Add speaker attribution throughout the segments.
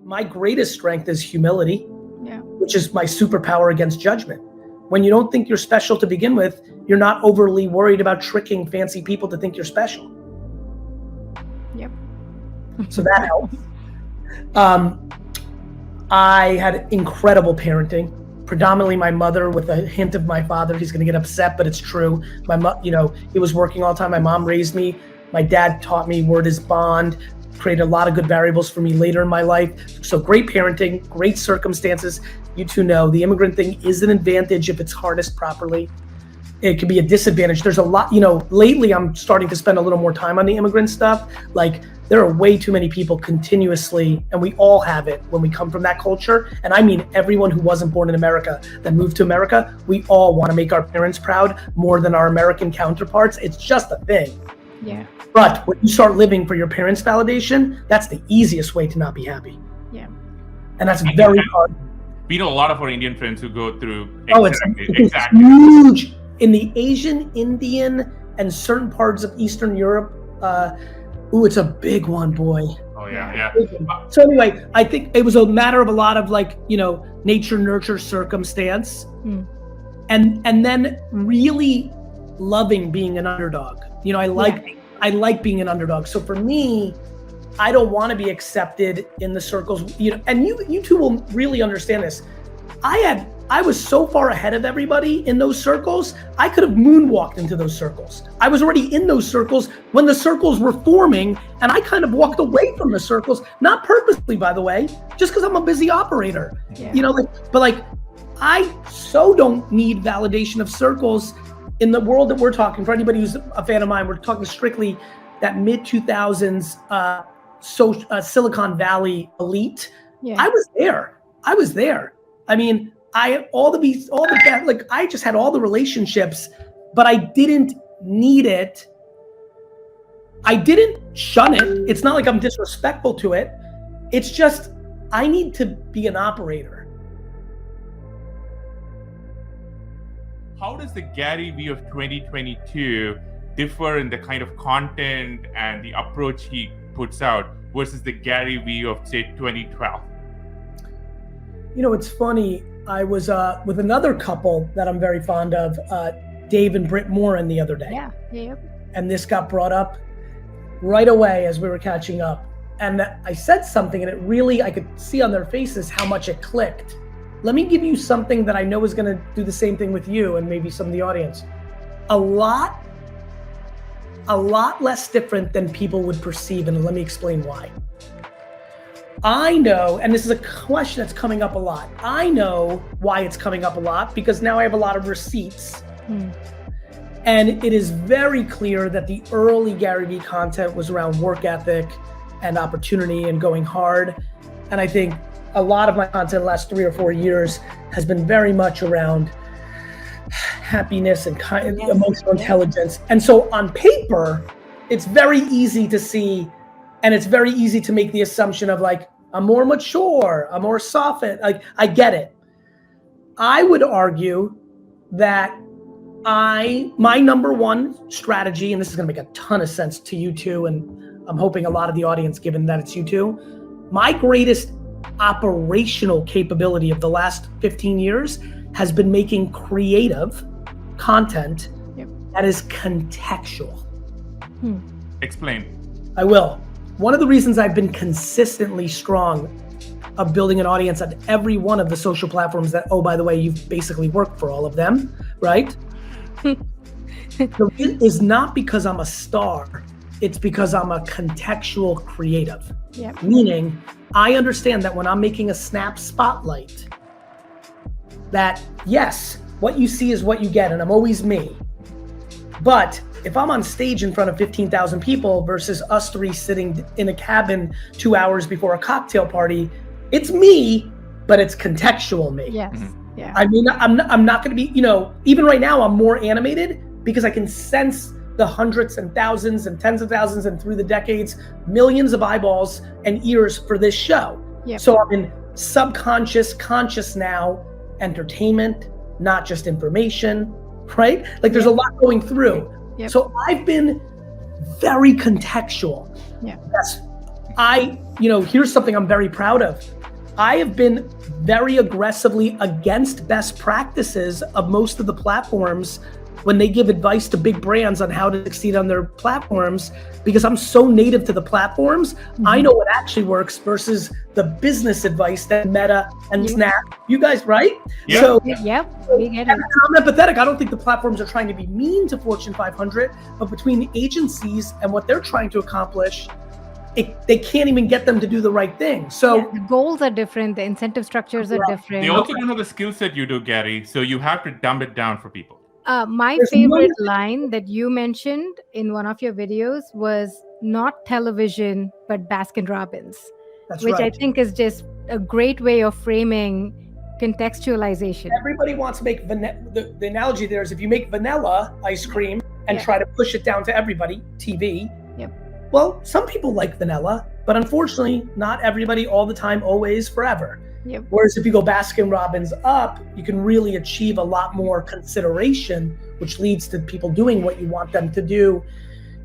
Speaker 1: my greatest strength is humility,
Speaker 2: Yeah.
Speaker 1: which is my superpower against judgment. When you don't think you're special to begin with, you're not overly worried about tricking fancy people to think you're special.
Speaker 2: Yep.
Speaker 1: So that helps. I had incredible parenting, predominantly my mother with a hint of my father. He's going to get upset, but it's true. My mom, he was working all the time. My mom raised me. My dad taught me word is bond, created a lot of good variables for me later in my life. So great parenting, great circumstances. You two know the immigrant thing is an advantage if it's harnessed properly. It can be a disadvantage. There's a lot, lately I'm starting to spend a little more time on the immigrant stuff. Like there are way too many people continuously, and we all have it when we come from that culture. And I mean, everyone who wasn't born in America that moved to America, we all want to make our parents proud more than our American counterparts. It's just a thing.
Speaker 2: Yeah.
Speaker 1: But when you start living for your parents' validation, that's the easiest way to not be happy.
Speaker 2: Yeah.
Speaker 1: And that's very hard.
Speaker 3: We know a lot of our Indian friends who go through
Speaker 1: It's
Speaker 3: exactly.
Speaker 1: huge. In the Asian, Indian, and certain parts of Eastern Europe, it's a big one, boy.
Speaker 3: Oh yeah.
Speaker 1: So anyway, I think it was a matter of a lot of nature, nurture, circumstance, and then really loving being an underdog. I like being an underdog. So for me, I don't want to be accepted in the circles. And you two will really understand this. I was so far ahead of everybody in those circles, I could have moonwalked into those circles. I was already in those circles when the circles were forming, and I kind of walked away from the circles, not purposely, by the way, just because I'm a busy operator.
Speaker 2: Yeah.
Speaker 1: I so don't need validation of circles in the world that we're talking. For anybody who's a fan of mine, we're talking strictly that mid-2000s Silicon Valley elite.
Speaker 2: Yeah.
Speaker 1: I was there. I mean, I had I just had all the relationships, but I didn't need it. I didn't shun it. It's not like I'm disrespectful to it. It's just, I need to be an operator.
Speaker 3: How does the Gary Vee of 2022 differ in the kind of content and the approach he puts out versus the Gary Vee of, say, 2012?
Speaker 1: It's funny. I was with another couple that I'm very fond of, Dave and Britt Morin, the other day.
Speaker 2: Yeah. Yep.
Speaker 1: And this got brought up right away as we were catching up. And I said something, and it really, I could see on their faces how much it clicked. Let me give you something that I know is going to do the same thing with you and maybe some of the audience. A lot less different than people would perceive, and let me explain why. I know, and this is a question that's coming up a lot. I know why it's coming up a lot because now I have a lot of receipts. And it is very clear that the early Gary Vee content was around work ethic and opportunity and going hard. And I think a lot of my content the last 3 or 4 years has been very much around happiness and emotional intelligence. And so on paper, it's very easy to see, and it's very easy to make the assumption of I'm more mature, I'm more softened. I get it. I would argue that my number one strategy, and this is going to make a ton of sense to you two, and I'm hoping a lot of the audience, given that it's you two, my greatest operational capability of the last 15 years has been making creative content that is contextual.
Speaker 3: Explain.
Speaker 1: I will. One of the reasons I've been consistently strong of building an audience on every one of the social platforms that, oh, by the way, you've basically worked for all of them, right? It is not because I'm a star. It's because I'm a contextual creative.
Speaker 2: Yep.
Speaker 1: Meaning, I understand that when I'm making a Snap Spotlight, that yes, what you see is what you get, and I'm always me. But if I'm on stage in front of 15,000 people versus us three sitting in a cabin 2 hours before a cocktail party, it's me, but it's contextual me.
Speaker 2: Yes.
Speaker 3: Mm-hmm.
Speaker 2: Yeah.
Speaker 1: I mean, I'm not going to be, even right now I'm more animated because I can sense the hundreds and thousands and tens of thousands and through the decades, millions of eyeballs and ears for this show.
Speaker 2: Yep.
Speaker 1: So I'm in subconscious, conscious now, entertainment, not just information, right? There's a lot going through.
Speaker 2: Yep.
Speaker 1: So I've been very contextual.
Speaker 2: Yeah.
Speaker 1: Yes. I here's something I'm very proud of. I have been very aggressively against best practices of most of the platforms when they give advice to big brands on how to succeed on their platforms, because I'm so native to the platforms. I know what actually works versus the business advice that Meta and Snap, you guys, right?
Speaker 3: Yeah.
Speaker 1: So,
Speaker 2: Yep, we get it.
Speaker 1: I'm empathetic. I don't think the platforms are trying to be mean to Fortune 500, but between the agencies and what they're trying to accomplish, they can't even get them to do the right thing. So
Speaker 2: The goals are different, the incentive structures are different.
Speaker 3: They also don't know the skill set you do, Gary. So you have to dumb it down for people.
Speaker 2: My
Speaker 1: There's
Speaker 2: favorite
Speaker 1: no-
Speaker 2: line that you mentioned in one of your videos was not television, but Baskin Robbins,
Speaker 1: that's
Speaker 2: which
Speaker 1: right.
Speaker 2: I think is just a great way of framing contextualization.
Speaker 1: Everybody wants to make the analogy there is if you make vanilla ice cream and
Speaker 2: Yeah.
Speaker 1: try to push it down to everybody, TV.
Speaker 2: Yep.
Speaker 1: Well, some people like vanilla, but unfortunately, not everybody all the time, always, forever.
Speaker 2: Yep.
Speaker 1: Whereas if you go Baskin Robbins up, you can really achieve a lot more consideration, which leads to people doing what you want them to do,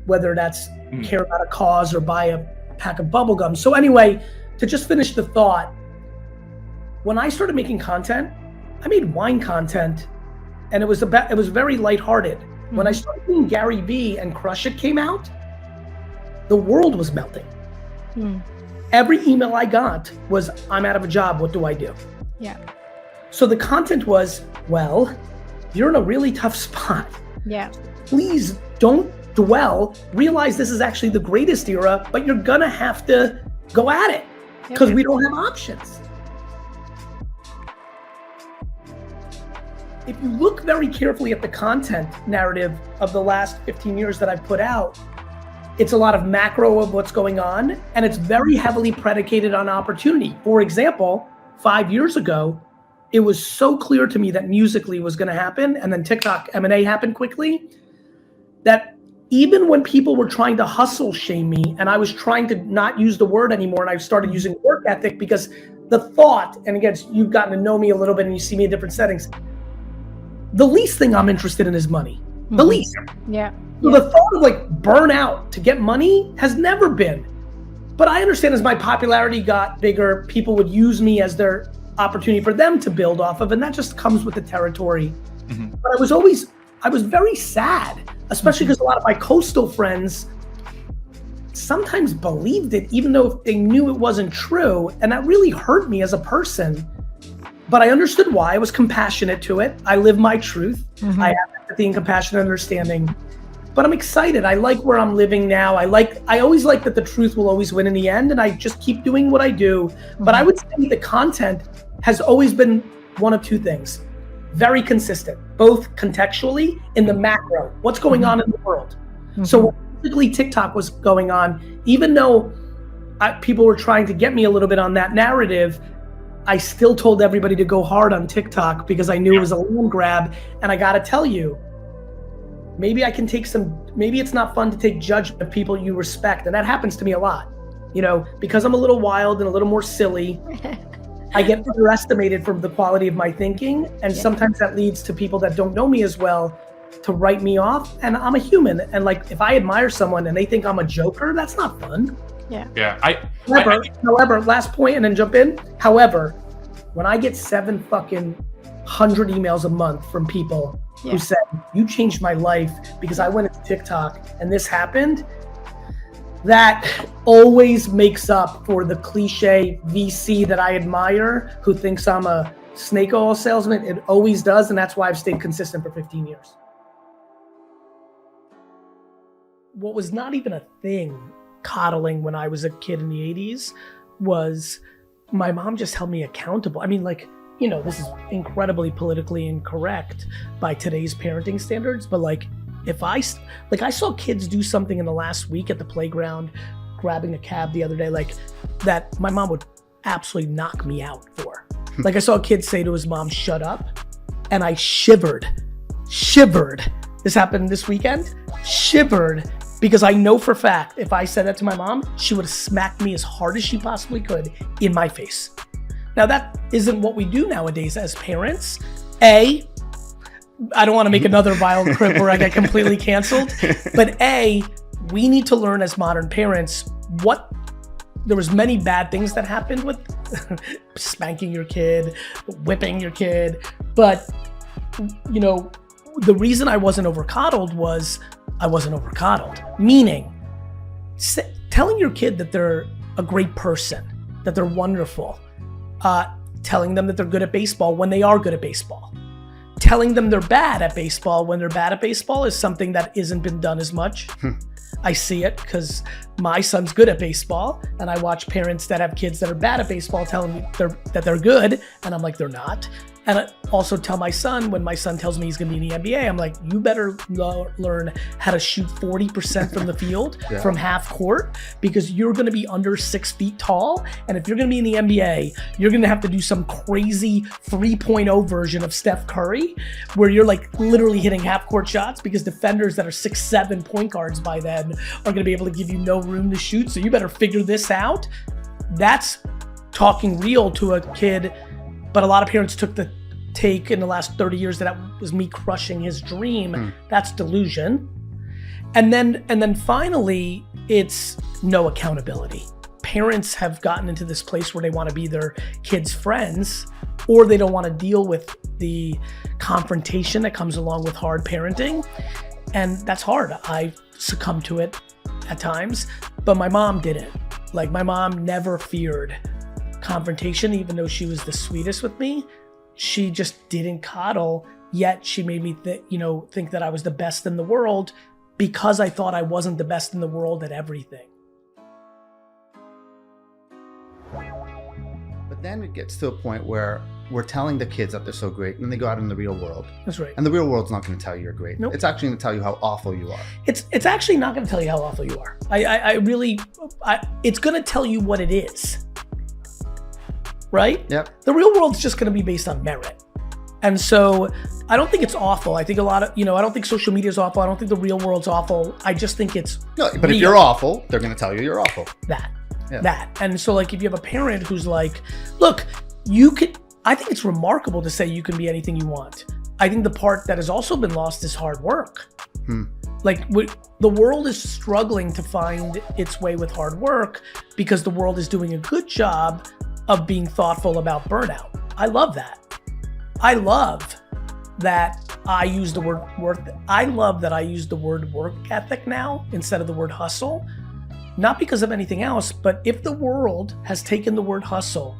Speaker 1: whether that's care about a cause or buy a pack of bubble gum. So anyway, to just finish the thought, when I started making content, I made wine content, and it was very lighthearted. When I started doing Gary Vee and Crush It came out, the world was melting. Every email I got was, I'm out of a job, what do I do?
Speaker 2: Yeah.
Speaker 1: So the content was, well, you're in a really tough spot.
Speaker 2: Yeah.
Speaker 1: Please don't dwell, realize this is actually the greatest era, but you're gonna have to go at it because we don't have options. If you look very carefully at the content narrative of the last 15 years that I've put out, it's a lot of macro of what's going on, and it's very heavily predicated on opportunity. For example, 5 years ago, it was so clear to me that Musical.ly was going to happen, and then TikTok M&A happened quickly, that even when people were trying to hustle shame me, and I was trying to not use the word anymore, and I started using work ethic, because the thought, and again, you've gotten to know me a little bit and you see me in different settings, the least thing I'm interested in is money. The least.
Speaker 2: Yeah.
Speaker 1: So the thought of like burn out to get money has never been. But I understand as my popularity got bigger, people would use me as their opportunity for them to build off of, and that just comes with the territory. But I was very sad, especially because a lot of my coastal friends sometimes believed it, even though they knew it wasn't true. And that really hurt me as a person. But I understood why. I was compassionate to it. I live my truth. I have empathy and compassion and understanding. But I'm excited. I like where I'm living now. I always like that the truth will always win in the end, and I just keep doing what I do. But I would say the content has always been one of two things. Very consistent, both contextually in the macro, what's going on in the world. So basically TikTok was going on, even though people were trying to get me a little bit on that narrative, I still told everybody to go hard on TikTok because I knew it was a land grab. And I gotta tell you, maybe it's not fun to take judgment of people you respect. And that happens to me a lot. Because I'm a little wild and a little more silly, I get underestimated for the quality of my thinking. And sometimes that leads to people that don't know me as well to write me off. And I'm a human. And like, if I admire someone and they think I'm a joker, that's not fun.
Speaker 3: Yeah.
Speaker 1: However, last point and then jump in. However, when I get 700 emails a month from people who said, you changed my life because I went into TikTok and this happened, that always makes up for the cliche VC that I admire who thinks I'm a snake oil salesman. It always does. And that's why I've stayed consistent for 15 years. What was not even a thing coddling when I was a kid in the 80s was my mom just held me accountable. I mean, this is incredibly politically incorrect by today's parenting standards, but if I saw kids do something in the last week at the playground, grabbing a cab the other day, that my mom would absolutely knock me out for. I saw a kid say to his mom, shut up. And I shivered. This happened this weekend. Shivered. Because I know for a fact, if I said that to my mom, she would have smacked me as hard as she possibly could in my face. Now, that isn't what we do nowadays as parents. I don't want to make another violent clip where I get completely canceled. But we need to learn as modern parents what there was many bad things that happened with spanking your kid, whipping your kid, but you know, the reason I wasn't overcoddled was I wasn't overcoddled. Meaning, telling your kid that they're a great person, that they're wonderful, telling them that they're good at baseball when they are good at baseball, telling them they're bad at baseball when they're bad at baseball is something that isn't been done as much. I see it because my son's good at baseball, and I watch parents that have kids that are bad at baseball telling me that they're good, and I'm like, they're not. And I also tell my son, when my son tells me he's gonna be in the NBA, I'm like, you better learn how to shoot 40% from the field from half court, because you're gonna be under 6 feet tall. And if you're gonna be in the NBA, you're gonna have to do some crazy 3.0 version of Steph Curry, where you're like literally hitting half court shots, because defenders that are 6'7" point guards by then are gonna be able to give you no room to shoot. So you better figure this out. That's talking real to a kid. But a lot of parents took the take in the last 30 years that was me crushing his dream. That's delusion. And then finally, it's no accountability. Parents have gotten into this place where they want to be their kids' friends, or they don't want to deal with the confrontation that comes along with hard parenting. And that's hard. I succumbed to it at times, but my mom didn't. Like, my mom never feared confrontation, even though she was the sweetest with me. She just didn't coddle, yet she made me think that I was the best in the world, because I thought I wasn't the best in the world at everything.
Speaker 4: But then it gets to a point where we're telling the kids that they're so great, and then they go out in the real world.
Speaker 1: That's right.
Speaker 4: And the real world's not going to tell you you're great.
Speaker 1: Nope.
Speaker 4: It's actually going to tell you how awful you are.
Speaker 1: It's actually not going to tell you how awful you are. It's going to tell you what it is. Right?
Speaker 4: Yep.
Speaker 1: The real world's just going to be based on merit. And so I don't think it's awful. I think a lot of, I don't think social media is awful. I don't think the real world's awful. I just think it's
Speaker 4: no, but real. If you're awful, they're going to tell you you're awful.
Speaker 1: That. And so, like, if you have a parent who's like, look, I think it's remarkable to say you can be anything you want. I think the part that has also been lost is hard work. Like, the world is struggling to find its way with hard work, because the world is doing a good job of being thoughtful about burnout. I love that. I love that I use the word work. I love that I use the word work ethic now instead of the word hustle. Not because of anything else, but if the world has taken the word hustle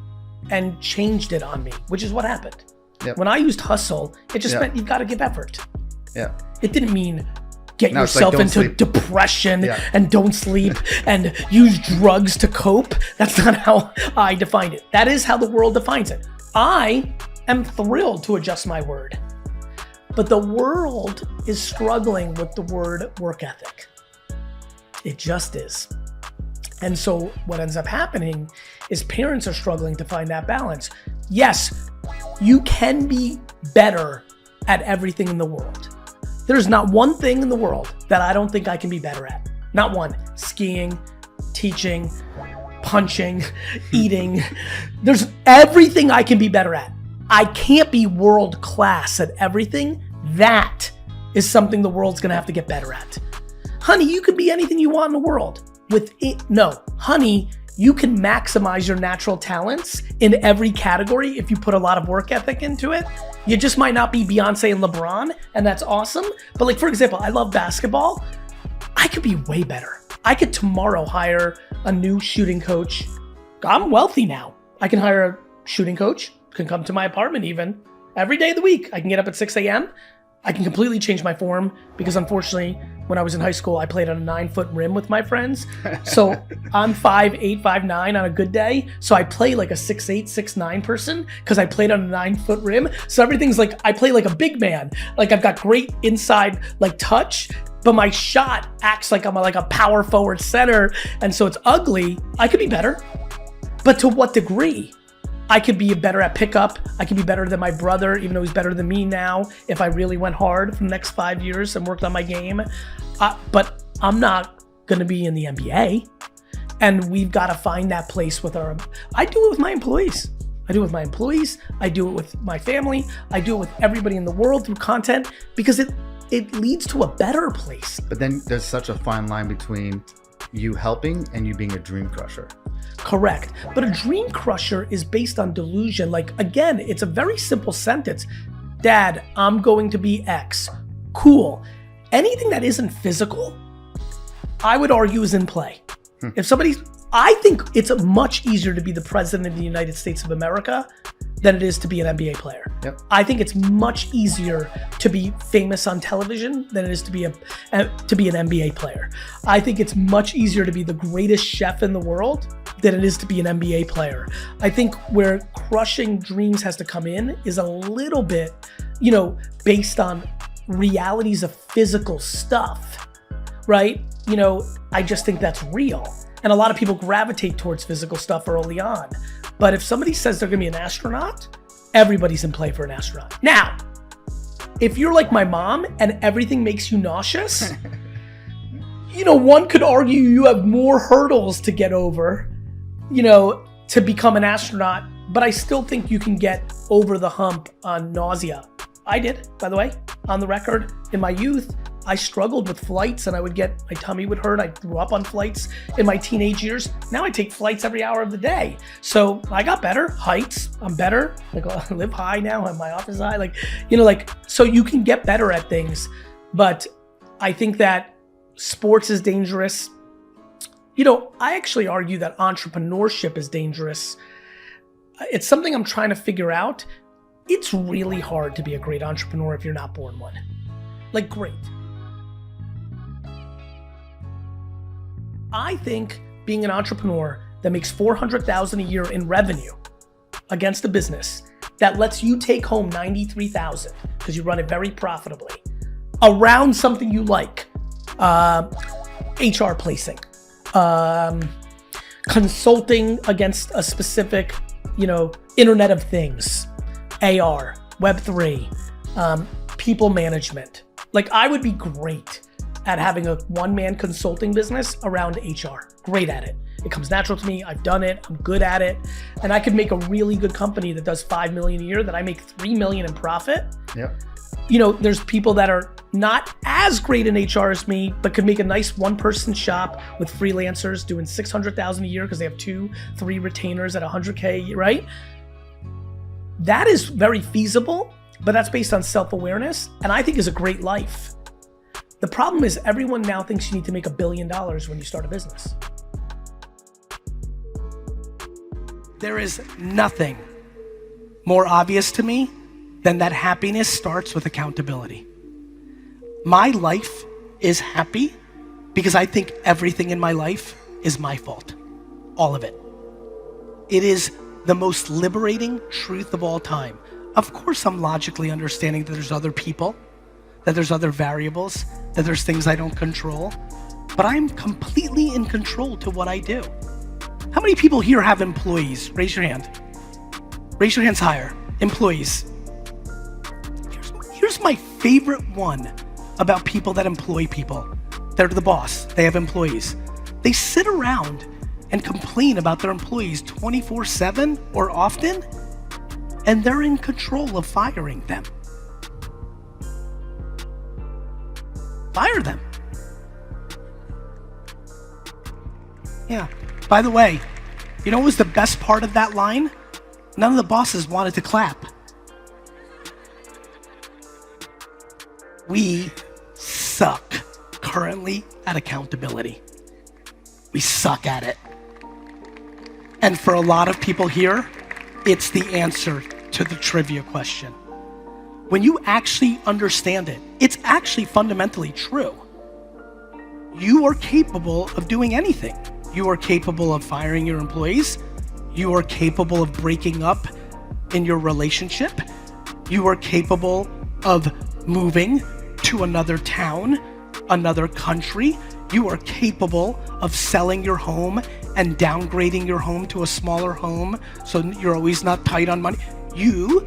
Speaker 1: and changed it on me, which is what happened.
Speaker 4: Yep.
Speaker 1: When I used hustle, it just meant you've got to give effort.
Speaker 4: Yeah.
Speaker 1: It didn't mean get yourself into
Speaker 4: sleep.
Speaker 1: Depression and don't sleep and use drugs to cope. That's not how I defined it. That is how the world defines it. I am thrilled to adjust my word, but the world is struggling with the word work ethic. It just is. And so what ends up happening is parents are struggling to find that balance. Yes, you can be better at everything in the world. There's not one thing in the world that I don't think I can be better at. Not one. Skiing, teaching, punching, eating. There's everything I can be better at. I can't be world class at everything. That is something the world's gonna have to get better at. Honey, you can be anything you want in the world. Honey, you can maximize your natural talents in every category if you put a lot of work ethic into it. You just might not be Beyonce and LeBron, and that's awesome. But like, for example, I love basketball. I could be way better. I could tomorrow hire a new shooting coach. I'm wealthy now. I can hire a shooting coach, can come to my apartment even every day of the week. I can get up at 6 a.m. I can completely change my form, because unfortunately, when I was in high school, I played on a 9-foot rim with my friends. So I'm 5'8", 5'9" on a good day. So I play like a 6'8", 6'9" person, because I played on a 9-foot rim. So everything's like, I play like a big man. Like, I've got great inside like touch, but my shot acts like I'm like a power forward center. And so it's ugly. I could be better, but to what degree? I could be better at pickup. I could be better than my brother, even though he's better than me now, if I really went hard for the next 5 years and worked on my game. But I'm not going to be in the NBA. And we've got to find that place with I do it with my employees. I do it with my family. I do it with everybody in the world through content, because it leads to a better place.
Speaker 4: But then there's such a fine line between you helping and you being a dream crusher.
Speaker 1: Correct. But a dream crusher is based on delusion. Like, again, it's a very simple sentence. Dad, I'm going to be X. Cool. Anything that isn't physical, I would argue is in play. If somebody, I think it's much easier to be the president of the United States of America than it is to be an NBA player.
Speaker 4: Yep.
Speaker 1: I think it's much easier to be famous on television than it is to be an NBA player. I think it's much easier to be the greatest chef in the world than it is to be an NBA player. I think where crushing dreams has to come in is a little bit, based on realities of physical stuff, right? I just think that's real. And a lot of people gravitate towards physical stuff early on. But if somebody says they're gonna be an astronaut, everybody's in play for an astronaut. Now, if you're like my mom and everything makes you nauseous, one could argue you have more hurdles to get over, to become an astronaut, but I still think you can get over the hump on nausea. I did, by the way, on the record. In my youth, I struggled with flights and my tummy would hurt. I grew up on flights in my teenage years. Now I take flights every hour of the day. So I got better. Heights, I'm better. Like, I live high now and my office high. So you can get better at things. But I think that sports is dangerous. I actually argue that entrepreneurship is dangerous. It's something I'm trying to figure out. It's really hard to be a great entrepreneur if you're not born one. Great. I think being an entrepreneur that makes $400,000 a year in revenue against a business that lets you take home $93,000 because you run it very profitably around something you like, HR placing, consulting against a specific, Internet of Things, AR, Web3, people management. I would be great at having a one-man consulting business around HR. Great at it. It comes natural to me. I've done it. I'm good at it. And I could make a really good company that does $5 million a year that I make $3 million in profit.
Speaker 4: Yep.
Speaker 1: There's people that are not as great in HR as me, but could make a nice one-person shop with freelancers doing $600,000 a year because they have 2-3 retainers at $100K, right? That is very feasible, but that's based on self-awareness, and I think is a great life. The problem is everyone now thinks you need to make $1 billion when you start a business. There is nothing more obvious to me than that happiness starts with accountability. My life is happy because I think everything in my life is my fault. All of it. It is the most liberating truth of all time. Of course, I'm logically understanding that there's other people, that there's other variables, that there's things I don't control, but I'm completely in control to what I do. How many people here have employees? Raise your hand. Raise your hands higher. Employees. Here's my favorite one about people that employ people. They're the boss. They have employees. They sit around and complain about their employees 24/7 or often, and they're in control of firing them. Fire them. Yeah. By the way, you know what was the best part of that line? None of the bosses wanted to clap. We suck currently at accountability. We suck at it. And for a lot of people here, it's the answer to the trivia question. When you actually understand it, it's actually fundamentally true. You are capable of doing anything. You are capable of firing your employees. You are capable of breaking up in your relationship. You are capable of moving to another town, another country. You are capable of selling your home and downgrading your home to a smaller home so you're always not tight on money. You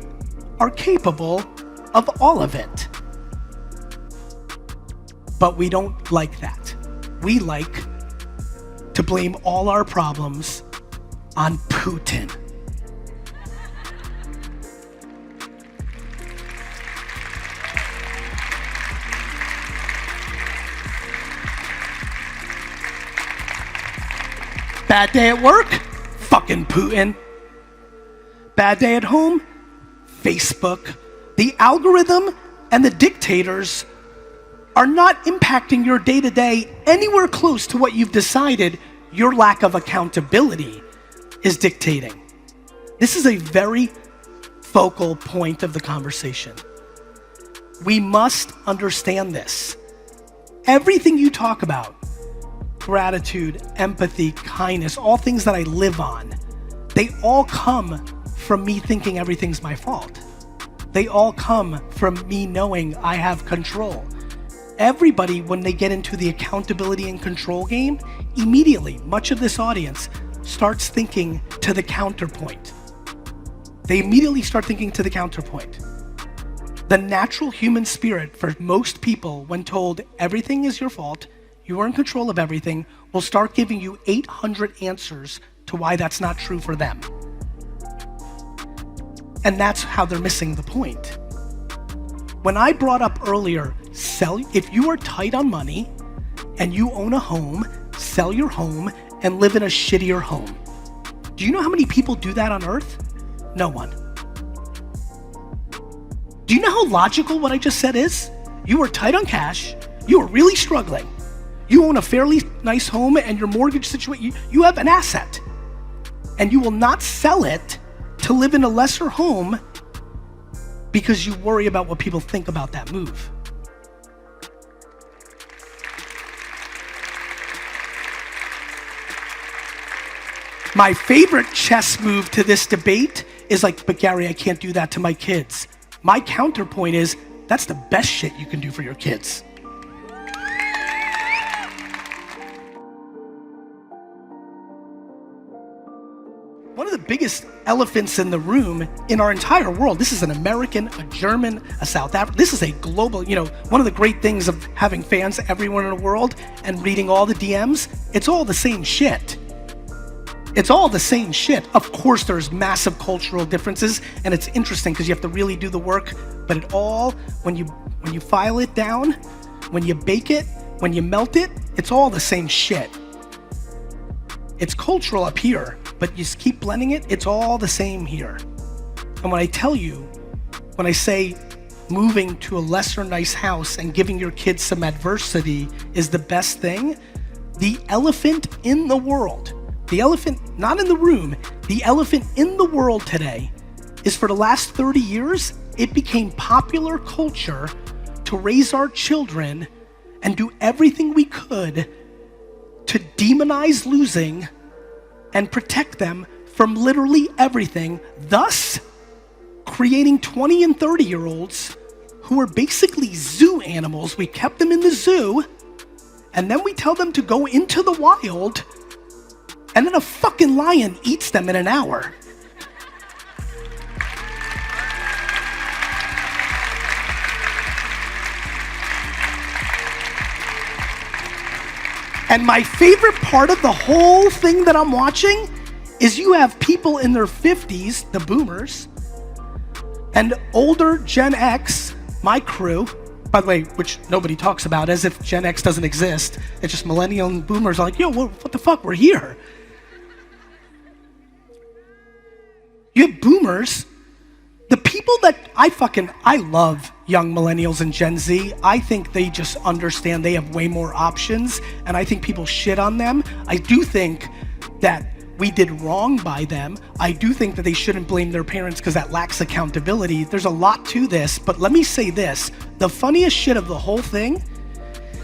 Speaker 1: are capable of all of it. But we don't like that. We like to blame all our problems on Putin. Bad day at work?
Speaker 5: Fucking Putin. Bad day at home? Facebook. The algorithm and the dictators are not impacting your day-to-day anywhere close to what you've decided your lack of accountability is dictating. This is a very focal point of the conversation. We must understand this. Everything you talk about, gratitude, empathy, kindness, all things that I live on, they all come from me thinking everything's my fault. They all come from me knowing I have control. Everybody, when they get into the accountability and control game, immediately, much of this audience starts thinking to the counterpoint. They immediately start thinking to the counterpoint. The natural human spirit for most people, when told everything is your fault, you are in control of everything, will start giving you 800 answers to why that's not true for them. And that's how they're missing the point. When I brought up earlier, if you are tight on money and you own a home, sell your home and live in a shittier home. Do you know how many people do that on earth? No one. Do you know how logical what I just said is? You are tight on cash, you are really struggling, you own a fairly nice home and your mortgage situation, you have an asset, and you will not sell it to live in a lesser home because you worry about what people think about that move. My favorite chess move to this debate is like, but Gary, I can't do that to my kids. My counterpoint is, that's the best shit you can do for your kids. One of the biggest elephants in the room in our entire world, this is an American, a German, a South African, this is a global, one of the great things of having fans everywhere in the world and reading all the DMs, it's all the same shit. It's all the same shit. Of course, there's massive cultural differences, and it's interesting because you have to really do the work, but it all, when you file it down, when you bake it, when you melt it, it's all the same shit. It's cultural up here, but you just keep blending it, it's all the same here. And when I tell you, when I say moving to a lesser nice house and giving your kids some adversity is the best thing, the elephant in the world, the elephant, not in the room, the elephant in the world today is for the last 30 years, it became popular culture to raise our children and do everything we could to demonize losing and protect them from literally everything, thus creating 20 and 30-year-olds who are basically zoo animals. We kept them in the zoo, and then we tell them to go into the wild, and then a fucking lion eats them in an hour. And my favorite part of the whole thing that I'm watching is you have people in their 50s, the boomers, and older Gen X, my crew, by the way, which nobody talks about as if Gen X doesn't exist. It's just millennial and boomers are like, yo, what the fuck, we're here. You have boomers, the people that I love young millennials and Gen Z. I think they just understand they have way more options, and I think people shit on them. I do think that we did wrong by them. I do think that they shouldn't blame their parents because that lacks accountability. There's a lot to this, but let me say this. The funniest shit of the whole thing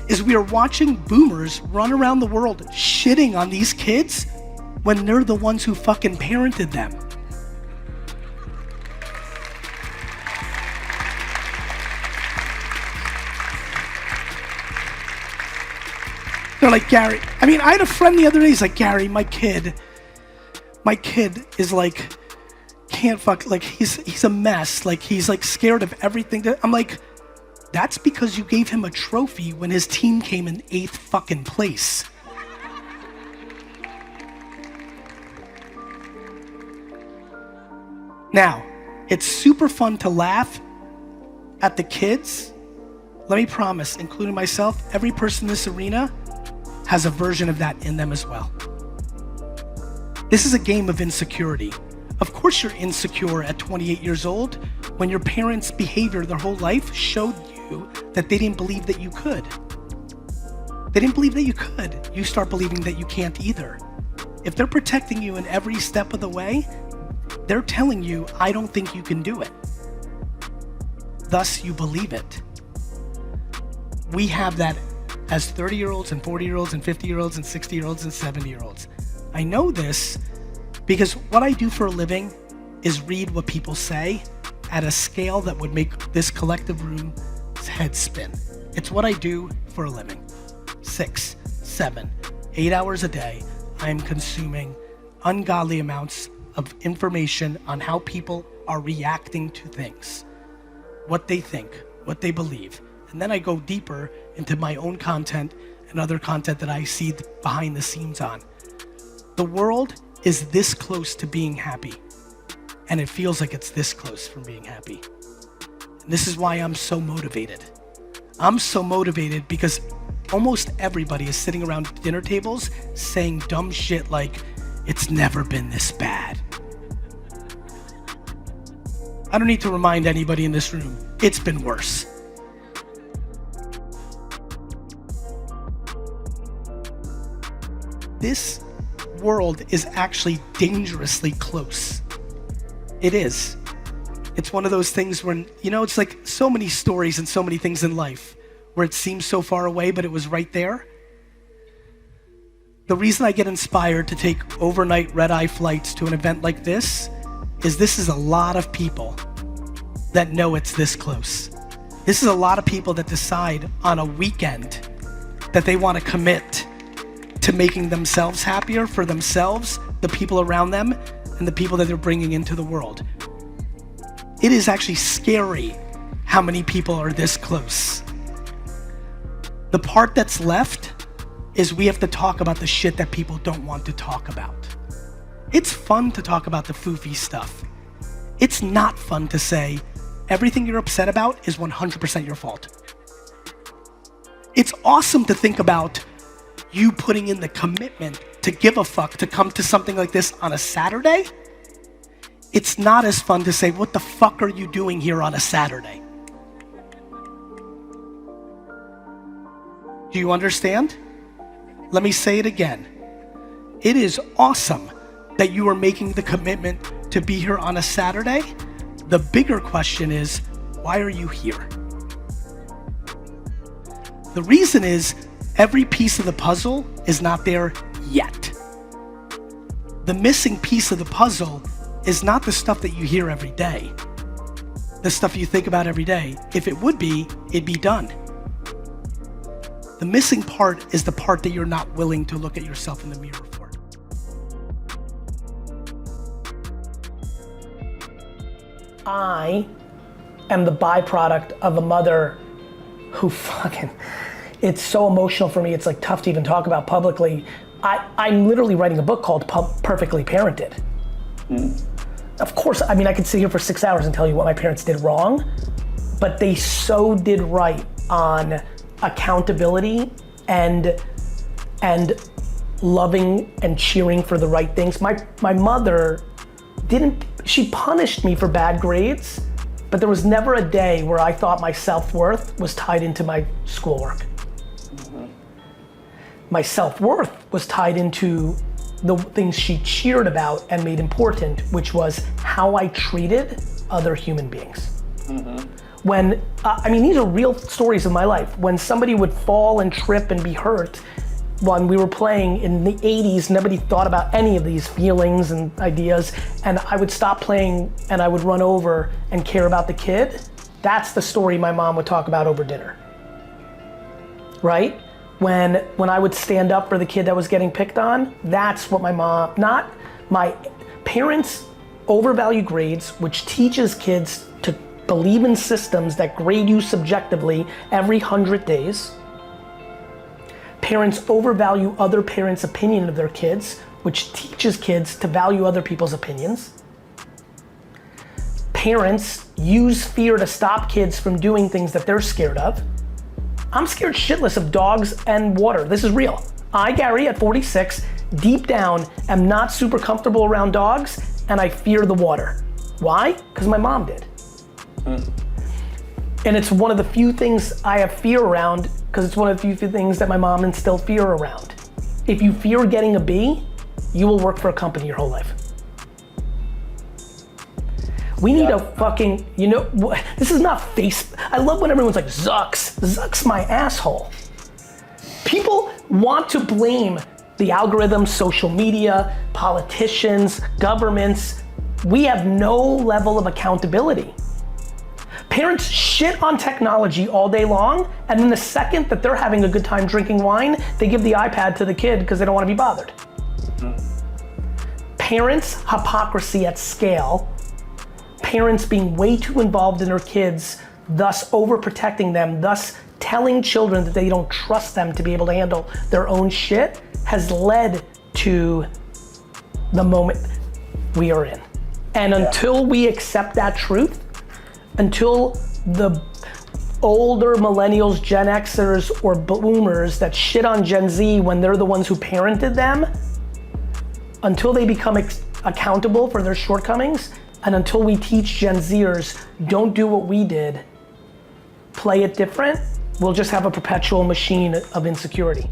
Speaker 5: is we are watching boomers run around the world shitting on these kids when they're the ones who fucking parented them. They're like, Gary, I had a friend the other day, he's like, Gary, my kid is like, can't fuck, like he's a mess, like he's like scared of everything. I'm like, that's because you gave him a trophy when his team came in 8th fucking place. Now, it's super fun to laugh at the kids. Let me promise, including myself, every person in this arena has a version of that in them as well. This is a game of insecurity. Of course you're insecure at 28 years old when your parents' behavior their whole life showed you that they didn't believe that you could. They didn't believe that you could. You start believing that you can't either. If they're protecting you in every step of the way, they're telling you, I don't think you can do it. Thus, you believe it. We have that as 30-year-olds and 40-year-olds and 50-year-olds and 60-year-olds and 70-year-olds. I know this because what I do for a living is read what people say at a scale that would make this collective room's head spin. It's what I do for a living. 6, 7, 8 hours a day, I'm consuming ungodly amounts of information on how people are reacting to things, what they think, what they believe. And then I go deeper into my own content and other content that I see behind the scenes on. The world is this close to being happy, and it feels like it's this close from being happy. And this is why I'm so motivated. I'm so motivated because almost everybody is sitting around dinner tables saying dumb shit like, it's never been this bad. I don't need to remind anybody in this room, it's been worse. This world is actually dangerously close. It is. It's one of those things where, it's like so many stories and so many things in life where it seems so far away, but it was right there. The reason I get inspired to take overnight red-eye flights to an event like this is a lot of people that know it's this close. This is a lot of people that decide on a weekend that they want to commit to making themselves happier for themselves, the people around them, and the people that they're bringing into the world. It is actually scary how many people are this close. The part that's left is we have to talk about the shit that people don't want to talk about. It's fun to talk about the foofy stuff. It's not fun to say everything you're upset about is 100% your fault. It's awesome to think about you putting in the commitment to give a fuck to come to something like this on a Saturday. It's not as fun to say, what the fuck are you doing here on a Saturday? Do you understand? Let me say it again. It is awesome that you are making the commitment to be here on a Saturday. The bigger question is, why are you here? The reason is every piece of the puzzle is not there yet. The missing piece of the puzzle is not the stuff that you hear every day, the stuff you think about every day. If it would be, it'd be done. The missing part is the part that you're not willing to look at yourself in the mirror for.
Speaker 1: I am the byproduct of a mother who it's so emotional for me, it's like tough to even talk about publicly. I'm literally writing a book called Perfectly Parented. Of course, I could sit here for 6 hours and tell you what my parents did wrong, but they so did right on accountability and loving and cheering for the right things. My mother she punished me for bad grades, but there was never a day where I thought my self-worth was tied into my schoolwork. My self-worth was tied into the things she cheered about and made important, which was how I treated other human beings. When, these are real stories of my life. When somebody would fall and trip and be hurt, when we were playing in the 80s, nobody thought about any of these feelings and ideas, and I would stop playing and I would run over and care about the kid. That's the story my mom would talk about over dinner, right? When I would stand up for the kid that was getting picked on, that's what my parents overvalue grades, which teaches kids to believe in systems that grade you subjectively every 100 days. Parents overvalue other parents' opinion of their kids, which teaches kids to value other people's opinions. Parents use fear to stop kids from doing things that they're scared of. I'm scared shitless of dogs and water. This is real. I, Gary, at 46, deep down, am not super comfortable around dogs, and I fear the water. Why? Because my mom did. And it's one of the few things I have fear around, because it's one of the few things that my mom instilled fear around. If you fear getting a B, you will work for a company your whole life. We need a fucking, this is not I love when everyone's like, Zuck's my asshole. People want to blame the algorithms, social media, politicians, governments. We have no level of accountability. Parents shit on technology all day long, and then the second that they're having a good time drinking wine, they give the iPad to the kid because they don't want to be bothered. Parents' hypocrisy at scale, parents being way too involved in their kids, thus overprotecting them, thus telling children that they don't trust them to be able to handle their own shit, has led to the moment we are in. And until we accept that truth, until the older millennials, Gen Xers, or boomers that shit on Gen Z when they're the ones who parented them, until they become accountable for their shortcomings, and until we teach Gen Zers, don't do what we did, play it different, we'll just have a perpetual machine of insecurity.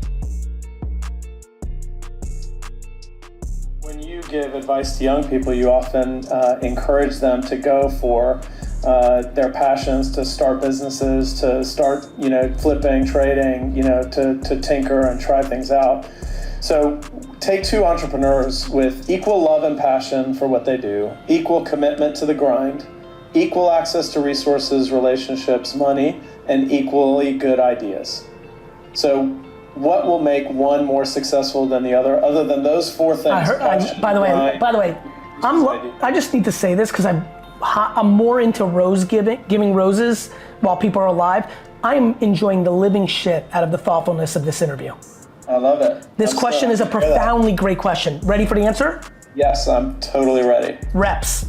Speaker 6: When you give advice to young people, you often encourage them to go for their passions, to start businesses, to start, flipping, trading, to tinker and try things out. So take two entrepreneurs with equal love and passion for what they do, equal commitment to the grind, equal access to resources, relationships, money, and equally good ideas. So what will make one more successful than the other than those four things?
Speaker 1: By the way, I just need to say this because I'm more into giving roses while people are alive. I'm enjoying the living shit out of the thoughtfulness of this interview.
Speaker 6: I love it.
Speaker 1: This question is a profoundly great question. Ready for the answer?
Speaker 6: Yes, I'm totally ready.
Speaker 1: Reps.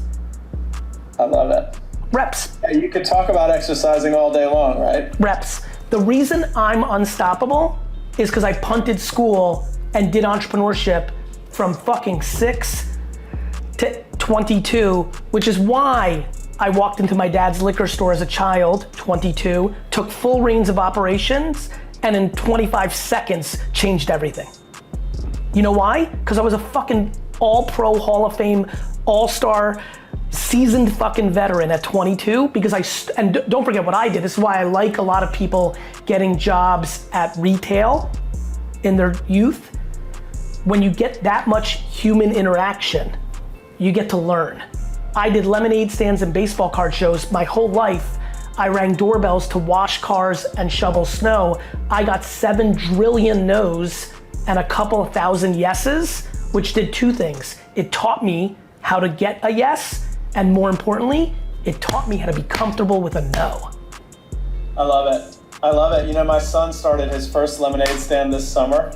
Speaker 6: I love it.
Speaker 1: Reps.
Speaker 6: Yeah, you could talk about exercising all day long, right?
Speaker 1: Reps. The reason I'm unstoppable is because I punted school and did entrepreneurship from fucking 6 to 22, which is why I walked into my dad's liquor store as a child, 22, took full reins of operations, and in 25 seconds changed everything. You know why? Because I was a fucking all-pro, Hall of Fame, all-star, seasoned fucking veteran at 22, because and don't forget what I did. This is why I like a lot of people getting jobs at retail in their youth. When you get that much human interaction, you get to learn. I did lemonade stands and baseball card shows my whole life. I rang doorbells to wash cars and shovel snow. I got 7 trillion no's and a couple of thousand yeses, which did two things. It taught me how to get a yes, and more importantly, it taught me how to be comfortable with a no.
Speaker 6: I love it. I love it. My son started his first lemonade stand this summer.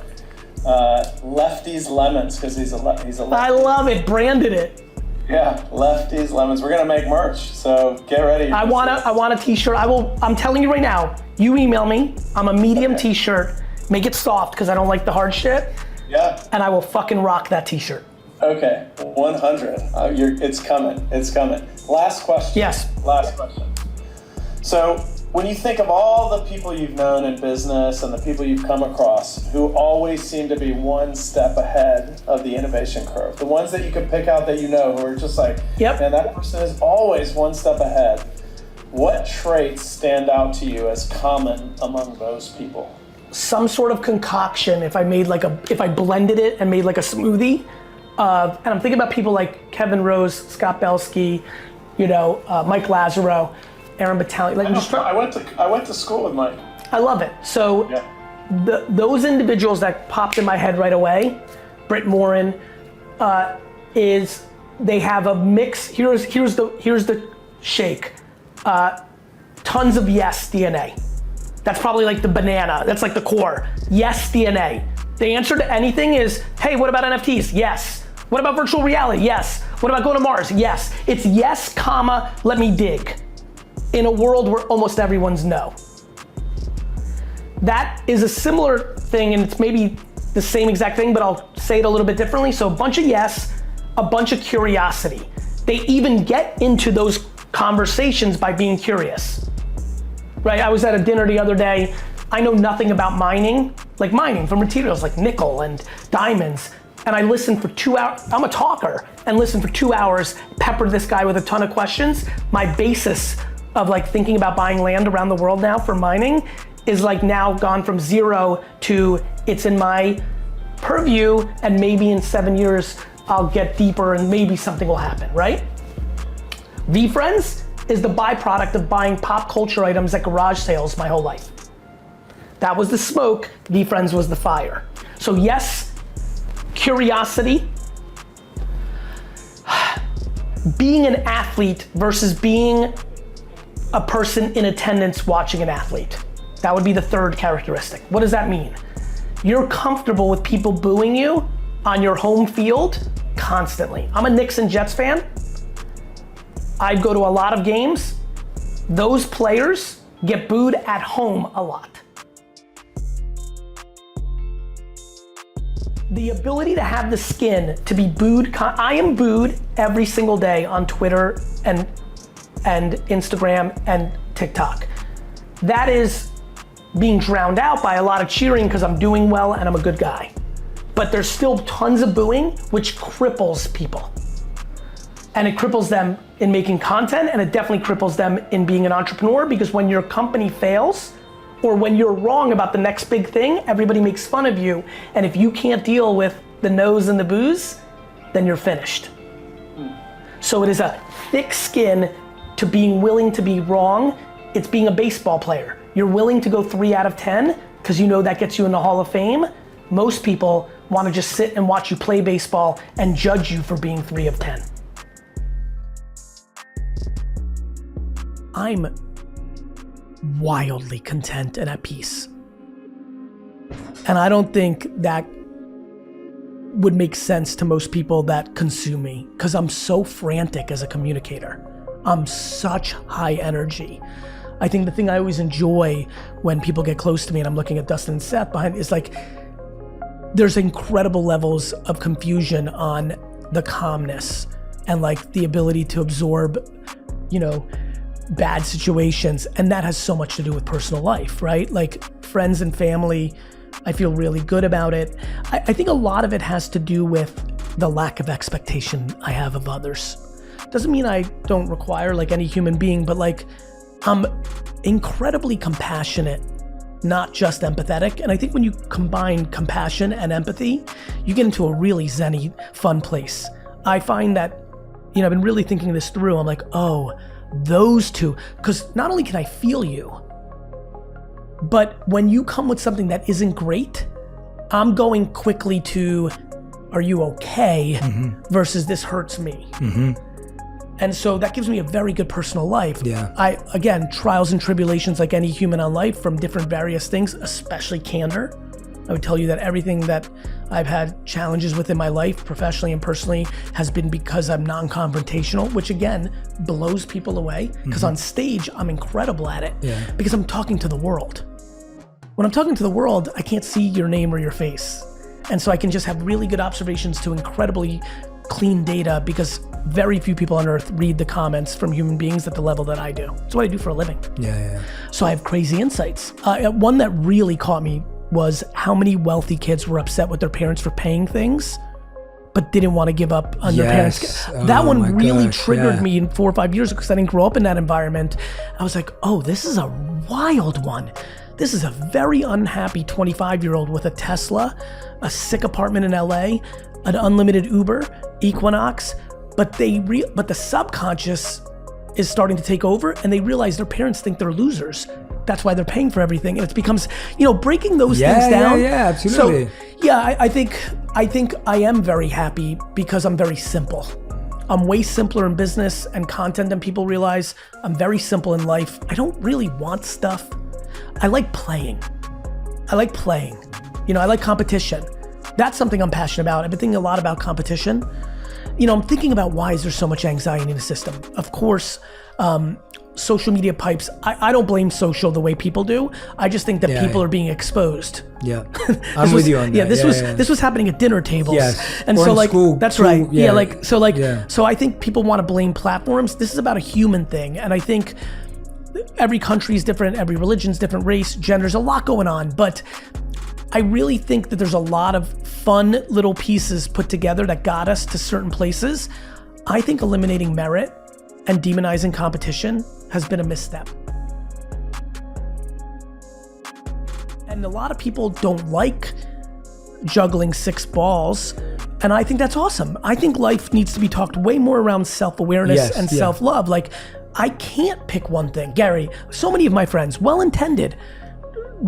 Speaker 6: Lefty's Lemons, because he's a lefty.
Speaker 1: I love it. Branded it.
Speaker 6: Yeah, Lefty's Lemons. We're gonna make merch, so get ready.
Speaker 1: I want a t-shirt. I'm telling you right now, you email me. I'm a medium t-shirt. Make it soft, because I don't like the hard shit.
Speaker 6: Yeah.
Speaker 1: And I will fucking rock that t-shirt.
Speaker 6: Okay, 100. It's coming. It's coming. Last question.
Speaker 1: Yes.
Speaker 6: Last question. So, when you think of all the people you've known in business and the people you've come across who always seem to be one step ahead of the innovation curve, the ones that you can pick out that who are just like,
Speaker 1: yep,
Speaker 6: man, that person is always one step ahead. What traits stand out to you as common among those people?
Speaker 1: Some sort of concoction. If I blended it and made like a smoothie, and I'm thinking about people like Kevin Rose, Scott Belsky, Mike Lazaro, Aaron Battaglia.
Speaker 6: I went to school with Mike.
Speaker 1: I love it. So those individuals that popped in my head right away, Britt Morin, is they have a mix. Here's the shake. Tons of yes DNA. That's probably like the banana. That's like the core. Yes DNA. The answer to anything is, hey, what about NFTs? Yes. What about virtual reality? Yes. What about going to Mars? Yes. It's yes, comma, let me dig. In a world where almost everyone's no. That is a similar thing, and it's maybe the same exact thing, but I'll say it a little bit differently. So a bunch of yes, a bunch of curiosity. They even get into those conversations by being curious, right? I was at a dinner the other day. I know nothing about mining for materials like nickel and diamonds. And I listened for 2 hours, I'm a talker, and listened for 2 hours, peppered this guy with a ton of questions. My basis of like thinking about buying land around the world now for mining is like now gone from 0 to it's in my purview, and maybe in 7 years, I'll get deeper and maybe something will happen, right? VeeFriends is the byproduct of buying pop culture items at garage sales my whole life. That was the smoke, VeeFriends was the fire. So yes, curiosity. Being an athlete versus being a person in attendance watching an athlete. That would be the third characteristic. What does that mean? You're comfortable with people booing you on your home field constantly. I'm a Knicks and Jets fan. I go to a lot of games. Those players get booed at home a lot. The ability to have the skin to be booed, I am booed every single day on Twitter and Instagram and TikTok. That is being drowned out by a lot of cheering because I'm doing well and I'm a good guy. But there's still tons of booing, which cripples people. And it cripples them in making content, and it definitely cripples them in being an entrepreneur, because when your company fails, or when you're wrong about the next big thing, everybody makes fun of you. And if you can't deal with the no's and the boos, then you're finished. So it is a thick skin to being willing to be wrong. It's being a baseball player. You're willing to go 3 out of 10 because you know that gets you in the Hall of Fame. Most people want to just sit and watch you play baseball and judge you for being 3 of 10. I'm wildly content and at peace. And I don't think that would make sense to most people that consume me, because I'm so frantic as a communicator. I'm such high energy. I think the thing I always enjoy when people get close to me and I'm looking at Dustin and Seth behind is like, there's incredible levels of confusion on the calmness and like the ability to absorb, bad situations. And that has so much to do with personal life, right? Like friends and family, I feel really good about it. I think a lot of it has to do with the lack of expectation I have of others. Doesn't mean I don't require like any human being, but like I'm incredibly compassionate, not just empathetic. And I think when you combine compassion and empathy, you get into a really zen-y, fun place. I find that, I've been really thinking this through. I'm like, oh, those two, because not only can I feel you, but when you come with something that isn't great, I'm going quickly to, are you okay? Versus this hurts me. And so that gives me a very good personal life.
Speaker 7: Yeah.
Speaker 1: Again, trials and tribulations like any human on life from different various things, especially candor. I would tell you that everything that I've had challenges with in my life, professionally and personally, has been because I'm non-confrontational, which again, blows people away. Because on stage, I'm incredible at it.
Speaker 7: Yeah.
Speaker 1: Because I'm talking to the world. When I'm talking to the world, I can't see your name or your face. And so I can just have really good observations to incredibly clean data, because very few people on earth read the comments from human beings at the level that I do. It's what I do for a living.
Speaker 7: Yeah.
Speaker 1: So I have crazy insights. One that really caught me was how many wealthy kids were upset with their parents for paying things, but didn't want to give up on their parents. That one really triggered me 4 or 5 years ago, because I didn't grow up in that environment. I was like, oh, this is a wild one. This is a very unhappy 25-year-old with a Tesla, a sick apartment in LA, an unlimited Uber, Equinox, but the subconscious is starting to take over, and they realize their parents think they're losers. That's why they're paying for everything, and it becomes, breaking those things down.
Speaker 7: Yeah, absolutely.
Speaker 1: So, I think I am very happy because I'm very simple. I'm way simpler in business and content than people realize. I'm very simple in life. I don't really want stuff. I like playing. I like competition. That's something I'm passionate about. I've been thinking a lot about competition. I'm thinking about why is there so much anxiety in the system? Of course, social media pipes. I don't blame social the way people do. I just think that
Speaker 7: Yeah,
Speaker 1: people
Speaker 7: yeah.
Speaker 1: are being exposed.
Speaker 7: Yeah, I'm with you on that.
Speaker 1: Yeah, this was happening at dinner tables.
Speaker 7: Yes.
Speaker 1: And
Speaker 7: Or
Speaker 1: so
Speaker 7: in
Speaker 1: like
Speaker 7: school,
Speaker 1: that's
Speaker 7: too.
Speaker 1: right. Yeah,
Speaker 7: Yeah.
Speaker 1: so I think people want to blame platforms. This is about a human thing, and I think every country is different, every religion's different, race, genders, a lot going on, but I really think that there's a lot of fun little pieces put together that got us to certain places. I think eliminating merit and demonizing competition has been a misstep. And a lot of people don't like juggling 6 balls, and I think that's awesome. I think life needs to be talked way more around self-awareness
Speaker 7: Yes,
Speaker 1: and
Speaker 7: yeah.
Speaker 1: self-love. Like, I can't pick one thing. Gary, so many of my friends, well-intended,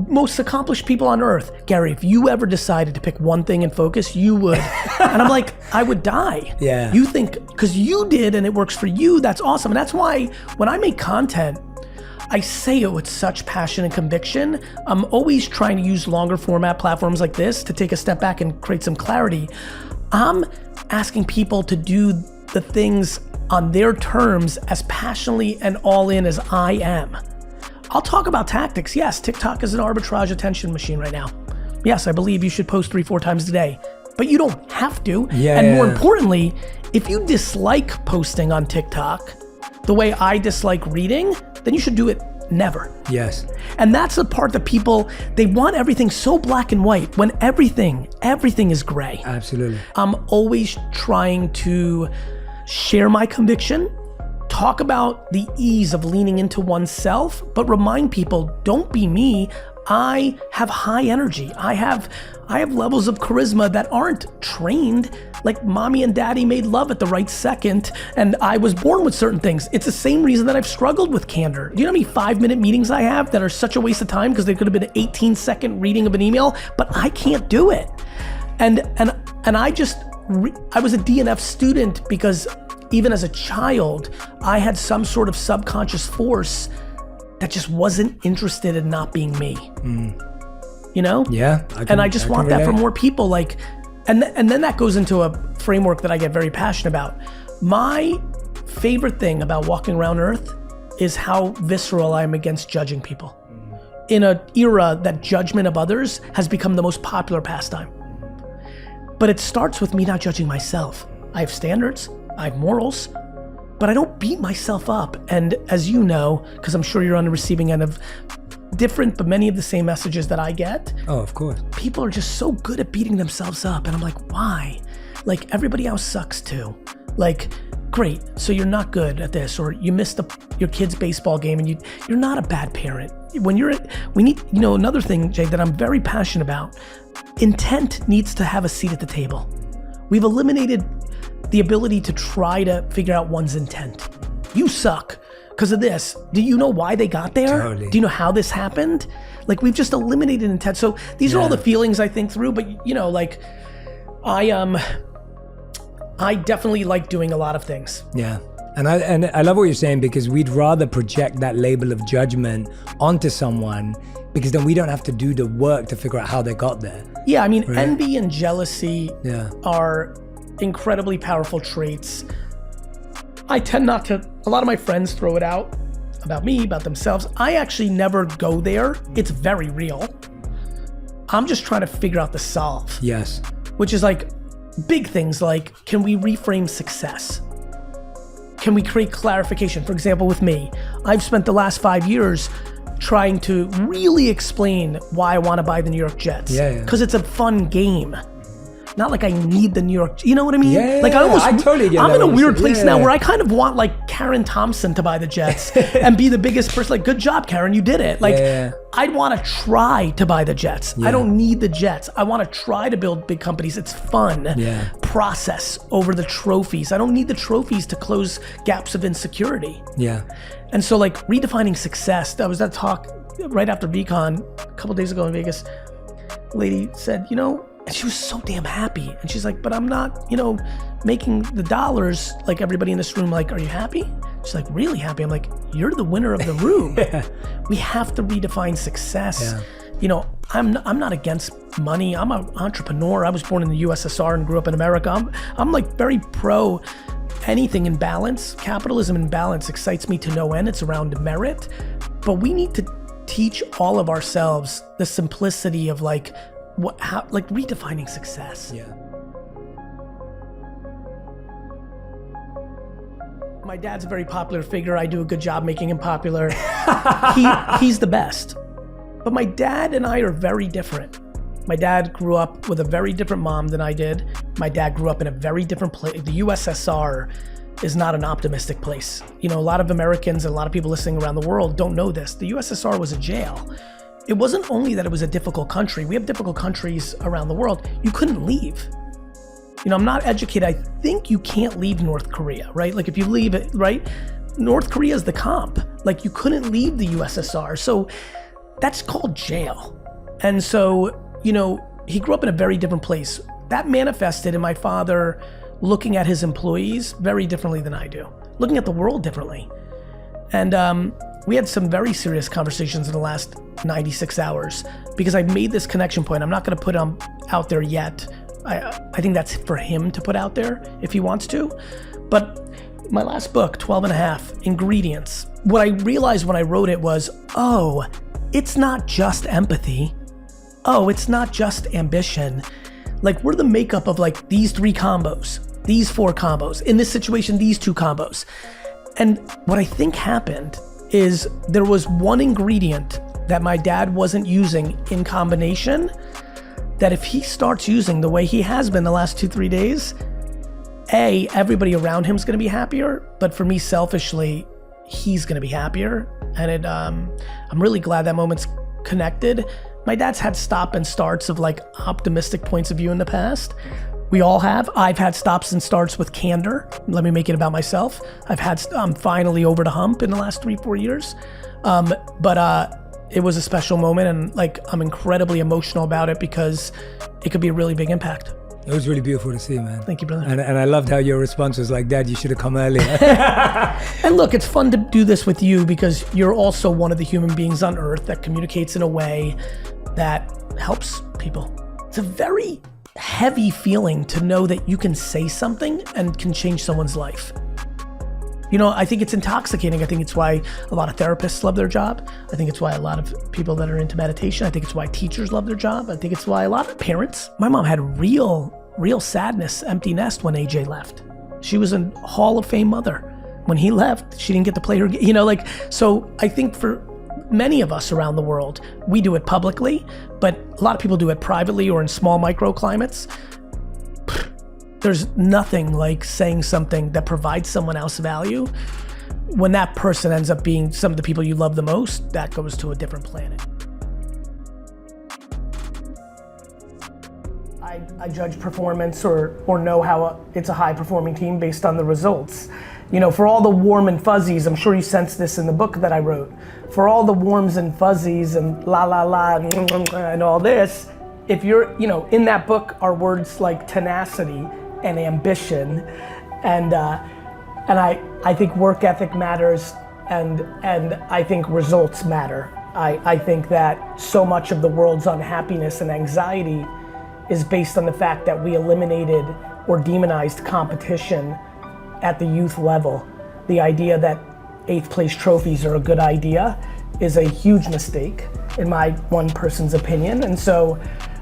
Speaker 1: most accomplished people on earth, Gary, if you ever decided to pick one thing and focus, you would. And I'm like, I would die.
Speaker 7: Yeah.
Speaker 1: You think, because you did and it works for you, that's awesome. And that's why when I make content, I say it with such passion and conviction. I'm always trying to use longer format platforms like this to take a step back and create some clarity. I'm asking people to do the things on their terms as passionately and all in as I am. I'll talk about tactics. Yes, TikTok is an arbitrage attention machine right now. Yes, I believe you should post 3-4 times a day, but you don't have to.
Speaker 7: Yeah,
Speaker 1: and more
Speaker 7: yeah.
Speaker 1: importantly, if you dislike posting on TikTok the way I dislike reading, then you should do it never.
Speaker 7: Yes.
Speaker 1: And that's the part that people, they want everything so black and white when everything is gray.
Speaker 7: Absolutely.
Speaker 1: I'm always trying to share my conviction, talk about the ease of leaning into oneself, but remind people, don't be me. I have high energy. I have levels of charisma that aren't trained. Like mommy and daddy made love at the right second, and I was born with certain things. It's the same reason that I've struggled with candor. Do you know how many 5-minute meetings I have that are such a waste of time because they could have been an 18-second reading of an email, but I can't do it. And I was a DNF student because even as a child, I had some sort of subconscious force that just wasn't interested in not being me. You know?
Speaker 7: Yeah.
Speaker 1: I just want that for more people. Like, and then that goes into a framework that I get very passionate about. My favorite thing about walking around Earth is how visceral I am against judging people. In an era that judgment of others has become the most popular pastime. But it starts with me not judging myself. I have standards, I have morals, but I don't beat myself up. And as you know, because I'm sure you're on the receiving end of different, but many of the same messages that I get,
Speaker 7: Oh, of course.
Speaker 1: people are just so good at beating themselves up. And I'm like, why? Like, everybody else sucks too. Like, great, so you're not good at this, or you missed your kid's baseball game and you're not a bad parent. We need, another thing, Jay, that I'm very passionate about, intent needs to have a seat at the table. We've eliminated the ability to try to figure out one's intent. You suck because of this. Do you know why they got there?
Speaker 7: Totally.
Speaker 1: Do you know how this happened? Like, we've just eliminated intent. So these are all the feelings I think through, but like, I definitely like doing a lot of things.
Speaker 7: Yeah. And I love what you're saying, because we'd rather project that label of judgment onto someone, because then we don't have to do the work to figure out how they got there.
Speaker 1: Yeah, I mean, envy and jealousy
Speaker 7: Yeah.
Speaker 1: are incredibly powerful traits. I tend not to, a lot of my friends throw it out about me, about themselves. I actually never go there. It's very real. I'm just trying to figure out the solve,
Speaker 7: Yes.
Speaker 1: which is like big things like, can we reframe success? Can we create clarification? For example, with me, I've spent the last 5 years trying to really explain why I want to buy the New York Jets.
Speaker 7: Yeah.
Speaker 1: Because it's a fun game. Not like I need the New York, you know what I mean?
Speaker 7: Yeah,
Speaker 1: like
Speaker 7: I totally get
Speaker 1: I'm
Speaker 7: that
Speaker 1: in a
Speaker 7: what you're
Speaker 1: weird
Speaker 7: saying.
Speaker 1: place
Speaker 7: Yeah.
Speaker 1: now where I kind of want like Karen Thompson to buy the Jets and be the biggest person. Like, good job, Karen, you did it. Like,
Speaker 7: Yeah.
Speaker 1: I'd want to try to buy the Jets. I don't need the Jets. I want to try to build big companies. It's fun.
Speaker 7: Yeah.
Speaker 1: Process over the trophies. I don't need the trophies to close gaps of insecurity.
Speaker 7: Yeah.
Speaker 1: And so, like, redefining success. That was that talk right after VCon a couple days ago in Vegas. A lady said, and she was so damn happy. And she's like, but I'm not, making the dollars like everybody in this room. Like, are you happy? She's like, really happy. I'm like, you're the winner of the room. We have to redefine success.
Speaker 7: Yeah.
Speaker 1: I'm not against money. I'm an entrepreneur. I was born in the USSR and grew up in America. I'm like very pro anything in balance, capitalism in balance excites me to no end. It's around merit, but we need to teach all of ourselves the simplicity of like redefining success.
Speaker 7: Yeah.
Speaker 1: My dad's a very popular figure. I do a good job making him popular. He's the best. But my dad and I are very different. My dad grew up with a very different mom than I did. My dad grew up in a very different place. The USSR is not an optimistic place. You know, a lot of Americans and a lot of people listening around the world don't know this. The USSR was a jail. It wasn't only that it was a difficult country. We have difficult countries around the world. You couldn't leave. You know, I'm not educated. I think you can't leave North Korea, right? Like if you leave it, right? North Korea is the comp. Like you couldn't leave the USSR. So that's called jail. And so, you know, he grew up in a very different place. That manifested in my father looking at his employees very differently than I do, looking at the world differently. And we had some very serious conversations in the last 96 hours because I made this connection point. I'm not gonna put him out there yet. I think that's for him to put out there if he wants to. But my last book, 12 and a half, Ingredients, what I realized when I wrote it was, oh, it's not just empathy. Oh, it's not just ambition. Like we're the makeup of like these 3 combos, these 4 combos. In this situation, these 2 combos. And what I think happened is there was one ingredient that my dad wasn't using in combination that if he starts using the way he has been the last 2-3 days, everybody around him is gonna be happier, but for me selfishly, he's gonna be happier. And I'm really glad that moment's connected. My dad's had stop and starts of like optimistic points of view in the past. We all have. I've had stops and starts with candor. Let me make it about myself. I'm finally over the hump in the last 3-4 years. But it was a special moment and like I'm incredibly emotional about it because it could be a really big impact.
Speaker 7: It was really beautiful to see, man.
Speaker 1: Thank you, brother.
Speaker 7: And I loved how your response was like, Dad, you should have come earlier.
Speaker 1: And look, it's fun to do this with you because you're also one of the human beings on earth that communicates in a way that helps people. It's a very heavy feeling to know that you can say something and can change someone's life. You know, I think it's intoxicating. I think it's why a lot of therapists love their job. I think it's why a lot of people that are into meditation, I think it's why teachers love their job. I think it's why a lot of parents, my mom had real sadness, empty nest when AJ left. She was a Hall of Fame mother. When he left, she didn't get to play her, you know, like, so I think for many of us around the world, we do it publicly, but a lot of people do it privately or in small microclimates. There's nothing like saying something that provides someone else value. When that person ends up being some of the people you love the most, that goes to a different planet. I judge performance or know how it's a high performing team based on the results. You know, for all the warm and fuzzies, I'm sure you sense this in the book that I wrote. For all the warms and fuzzies and la la la and all this, if you're, you know, in that book are words like tenacity and ambition, and I think work ethic matters, and I think results matter. I think that so much of the world's unhappiness and anxiety is based on the fact that we eliminated or demonized competition at the youth level. The idea that 8th place trophies are a good idea is a huge mistake in my one person's opinion. And so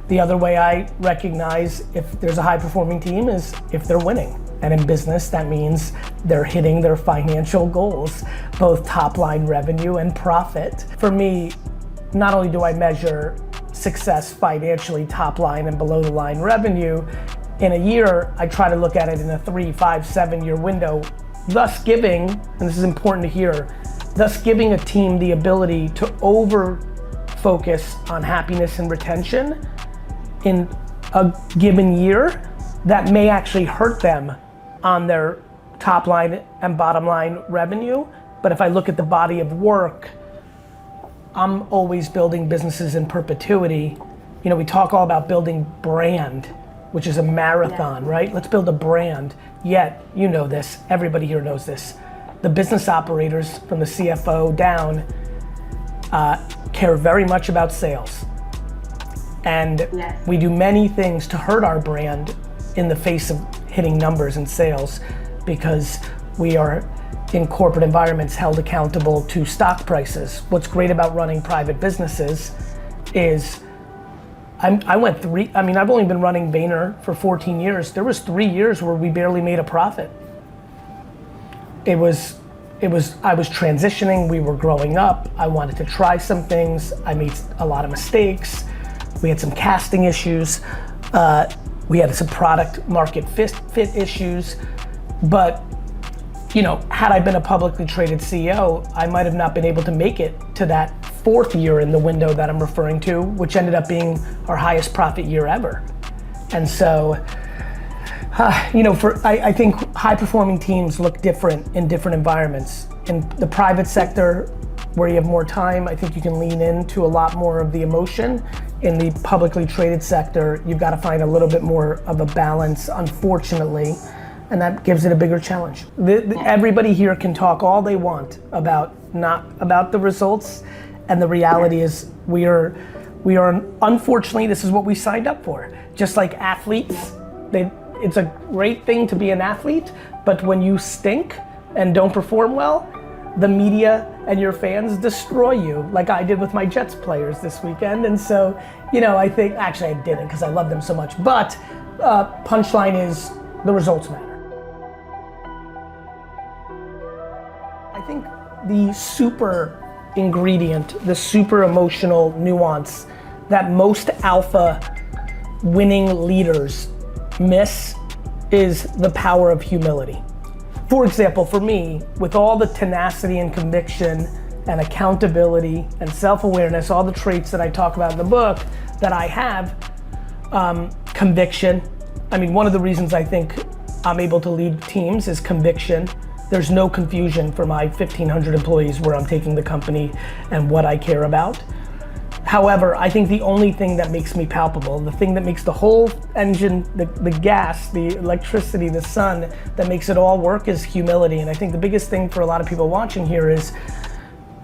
Speaker 1: the other way I recognize if there's a high performing team is if they're winning. And in business, that means they're hitting their financial goals, both top line revenue and profit. For me, not only do I measure success financially, top line and below the line revenue, in a year, I try to look at it in a 3, 5, 7 year window, thus giving, and this is important to hear, thus giving a team the ability to over focus on happiness and retention in a given year that may actually hurt them on their top line and bottom line revenue. But if I look at the body of work, I'm always building businesses in perpetuity. You know, we talk all about building brand, which is a marathon, right? Let's build a brand. Yet, you know this, everybody here knows this. The business operators from the CFO down care very much about sales. And we do many things to hurt our brand in the face of hitting numbers and sales. because we are in corporate environments held accountable to stock prices. What's great about running private businesses is I've only been running Vayner for 14 years. There was 3 years where we barely made a profit. I was transitioning, we were growing up, I wanted to try some things, I made a lot of mistakes, we had some casting issues, we had some product market fit issues, but had I been a publicly traded CEO, I might have not been able to make it to that 4th year in the window that I'm referring to, which ended up being our highest profit year ever. And so, I think high performing teams look different in different environments. In the private sector, where you have more time, I think you can lean into a lot more of the emotion. In the publicly traded sector, you've got to find a little bit more of a balance, unfortunately, and that gives it a bigger challenge. Everybody here can talk all they want about the results, and the reality is we are unfortunately, this is what we signed up for. Just like athletes, it's a great thing to be an athlete, but when you stink and don't perform well, the media and your fans destroy you, like I did with my Jets players this weekend. And so, I think, actually I didn't because I love them so much, but punchline is the results matter. I think the super ingredient, the super emotional nuance that most alpha winning leaders miss is the power of humility. For example, for me, with all the tenacity and conviction and accountability and self-awareness, all the traits that I talk about in the book that I have, conviction. One of the reasons I think I'm able to lead teams is conviction. There's no confusion for my 1,500 employees where I'm taking the company and what I care about. However, I think the only thing that makes me palpable, the thing that makes the whole engine, the gas, the electricity, the sun, that makes it all work is humility. And I think the biggest thing for a lot of people watching here is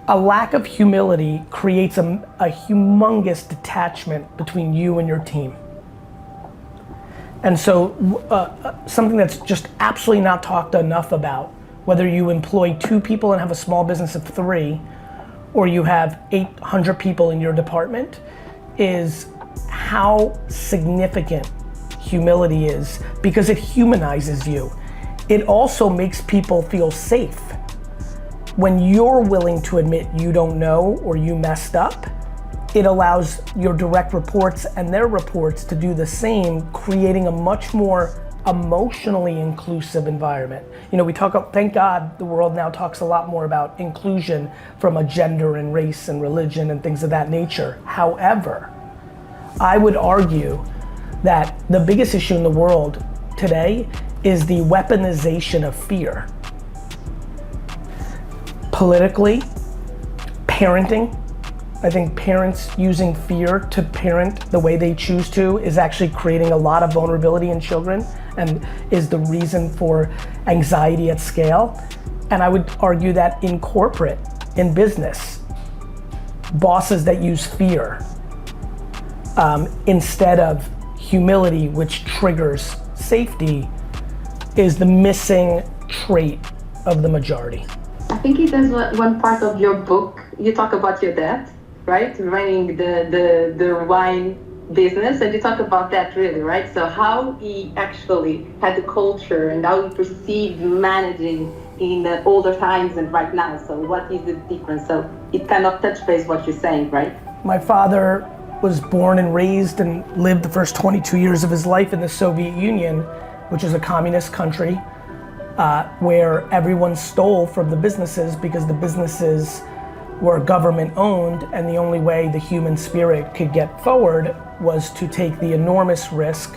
Speaker 1: a lack of humility creates a humongous detachment between you and your team. And so something that's just absolutely not talked enough about, whether you employ 2 people and have a small business of 3, or you have 800 people in your department, is how significant humility is, because it humanizes you. It also makes people feel safe. When you're willing to admit you don't know or you messed up, it allows your direct reports and their reports to do the same, creating a much more emotionally inclusive environment. Thank God the world now talks a lot more about inclusion from a gender and race and religion and things of that nature. However, I would argue that the biggest issue in the world today is the weaponization of fear. Politically, parenting, I think parents using fear to parent the way they choose to is actually creating a lot of vulnerability in children and is the reason for anxiety at scale. And I would argue that in corporate, in business, bosses that use fear instead of humility, which triggers safety, is the missing trait of the majority.
Speaker 8: I think it is one part of your book. You talk about your dad, right? Running the wine business, and you talk about that really, right? So how he actually had the culture and how he perceived managing in the older times and right now. So what is the difference? So it kind of touch base what you're saying, right?
Speaker 1: My father was born and raised and lived the first 22 years of his life in the Soviet Union, which is a communist country, where everyone stole from the businesses because the businesses were government owned, and the only way the human spirit could get forward was to take the enormous risk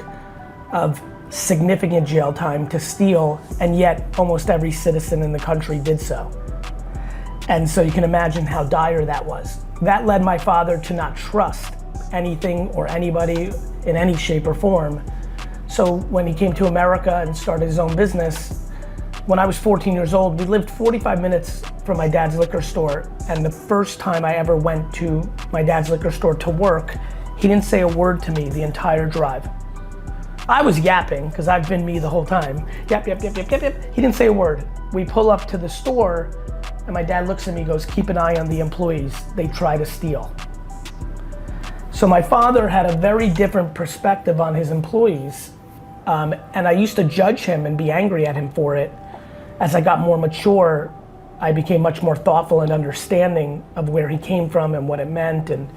Speaker 1: of significant jail time to steal, and yet almost every citizen in the country did so. And so you can imagine how dire that was. That led my father to not trust anything or anybody in any shape or form. So when he came to America and started his own business, when I was 14 years old, we lived 45 minutes from my dad's liquor store, and the first time I ever went to my dad's liquor store to work, he didn't say a word to me the entire drive. I was yapping, because I've been me the whole time. Yap, yap, yap, yap, yap, yap. He didn't say a word. We pull up to the store, and my dad looks at me and goes, keep an eye on the employees. They try to steal. So my father had a very different perspective on his employees. And I used to judge him and be angry at him for it. As I got more mature, I became much more thoughtful and understanding of where he came from and what it meant. And,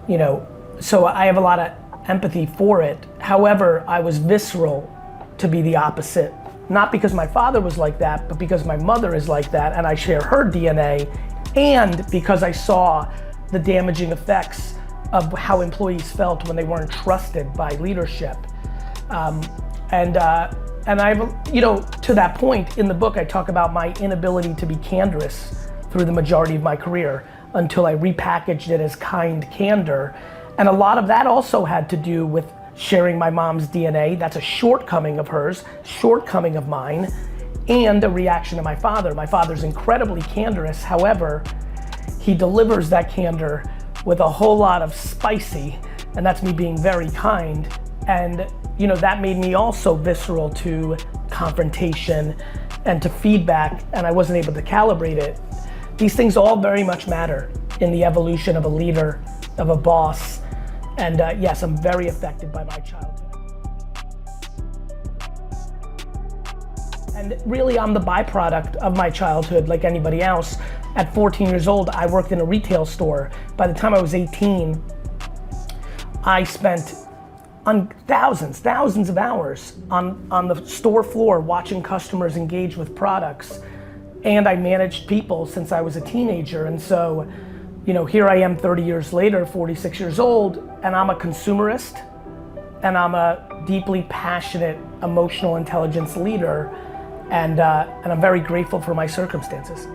Speaker 1: you know, so I have a lot of empathy for it. However, I was visceral to be the opposite. Not because my father was like that, but because my mother is like that and I share her DNA, and because I saw the damaging effects of how employees felt when they weren't trusted by leadership. And I've, you know, to that point in the book, I talk about my inability to be candorous through the majority of my career until I repackaged it as kind candor. And a lot of that also had to do with sharing my mom's DNA. That's a shortcoming of hers, shortcoming of mine, and a reaction to my father. My father's incredibly candorous. However, he delivers that candor with a whole lot of spicy, and that's me being very kind. And you know, that made me also visceral to confrontation and to feedback, and I wasn't able to calibrate it. These things all very much matter in the evolution of a leader, of a boss. And yes, I'm very affected by my childhood. And really, I'm the byproduct of my childhood like anybody else. At 14 years old, I worked in a retail store. By the time I was 18, I spent thousands of hours on the store floor watching customers engage with products. And I managed people since I was a teenager. And so, you know, here I am 30 years later, 46 years old, and I'm a consumerist, and I'm a deeply passionate, emotional intelligence leader, and I'm very grateful for my circumstances.